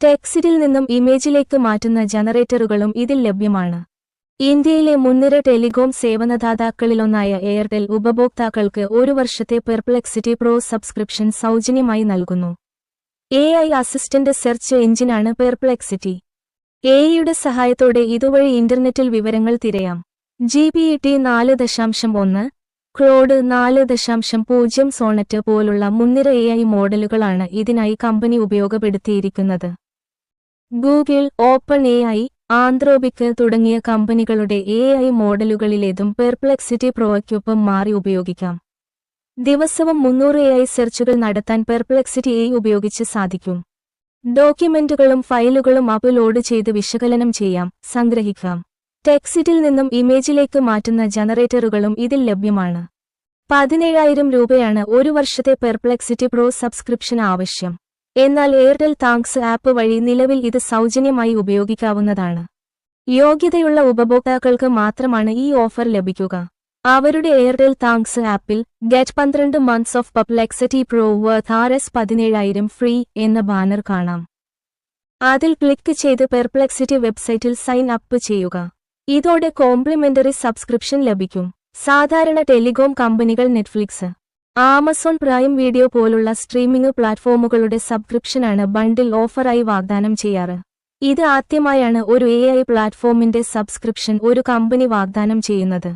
ടെക്സ്റ്റിൽ നിന്നും ഇമേജിലേക്ക് മാറ്റുന്ന ജനറേറ്ററുകളും ഇതിൽ ലഭ്യമാണ്. ഇന്ത്യയിലെ മുൻനിര ടെലികോം സേവനദാതാക്കളിലൊന്നായ എയർടെൽ ഉപഭോക്താക്കൾക്ക് 1 വർഷത്തെ പെർപ്ലെക്സിറ്റി പ്രോ സബ്സ്ക്രിപ്ഷൻ സൗജന്യമായി നൽകുന്നു. AI അസിസ്റ്റന്റ് സെർച്ച് എഞ്ചിനാണ് പെർപ്ലെക്സിറ്റി. AIയുടെ സഹായത്തോടെ ഇതുവഴി ഇന്റർനെറ്റിൽ വിവരങ്ങൾ തിരയാം. GPT 4.1, ക്ലോഡ് 4.0, സോണറ്റ് പോലുള്ള മുൻനിര AI മോഡലുകളാണ് ഇതിനായി കമ്പനി ഉപയോഗപ്പെടുത്തിയിരിക്കുന്നത്. ഗൂഗിൾ, ഓപ്പൺ AI, ആന്ത്രോപിക് തുടങ്ങിയ കമ്പനികളുടെ AI മോഡലുകളിലേതും പെർപ്ലെക്സിറ്റി പ്രോയ്ക്കൊപ്പം മാറി ഉപയോഗിക്കാം. ദിവസവും 300 AI സെർച്ചുകൾ നടത്താൻ പെർപ്ലെക്സിറ്റി AI ഉപയോഗിച്ച് സാധിക്കും. ഡോക്യുമെന്റുകളും ഫയലുകളും അപ്ലോഡ് ചെയ്ത് വിശകലനം ചെയ്യാം, സംഗ്രഹിക്കാം. ടെക്സ്റ്റിൽ നിന്നും ഇമേജിലേക്ക് മാറ്റുന്ന ജനറേറ്ററുകളും ഇതിൽ ലഭ്യമാണ്. 17,000 രൂപയാണ് 1 വർഷത്തെ പെർപ്ലെക്സിറ്റി പ്രോ സബ്സ്ക്രിപ്ഷൻ ആവശ്യം. എന്നാൽ എയർടെൽ താങ്ക്സ് ആപ്പ് വഴി നിലവിൽ ഇത് സൗജന്യമായി ഉപയോഗിക്കാവുന്നതാണ്. യോഗ്യതയുള്ള ഉപഭോക്താക്കൾക്ക് മാത്രമാണ് ഈ ഓഫർ ലഭിക്കുക. അവരുടെ എയർടെൽ താങ്ക്സ് ആപ്പിൽ get 12 months of Perplexity pro worth Rs17,000 free എന്ന ബാനർ കാണാം. അതിൽ ക്ലിക്ക് ചെയ്ത് പെർപ്ലെക്സിറ്റി വെബ്സൈറ്റിൽ സൈൻ അപ്പ് ചെയ്യുക. ഇതോടെ കോംപ്ലിമെന്ററി സബ്സ്ക്രിപ്ഷൻ ലഭിക്കും. സാധാരണ ടെലികോം കമ്പനികൾ നെറ്റ്ഫ്ലിക്സ്, ആമസോൺ പ്രൈം വീഡിയോ പോലുള്ള സ്ട്രീമിംഗ് പ്ലാറ്റ്ഫോമുകളുടെ സബ്സ്ക്രിപ്ഷനാണ് ബണ്ടിൽ ഓഫറായി വാഗ്ദാനം ചെയ്യാറ്. ഇത് ആദ്യമായാണ് ഒരു AI പ്ലാറ്റ്ഫോമിന്റെ സബ്സ്ക്രിപ്ഷൻ ഒരു കമ്പനി വാഗ്ദാനം ചെയ്യുന്നത്.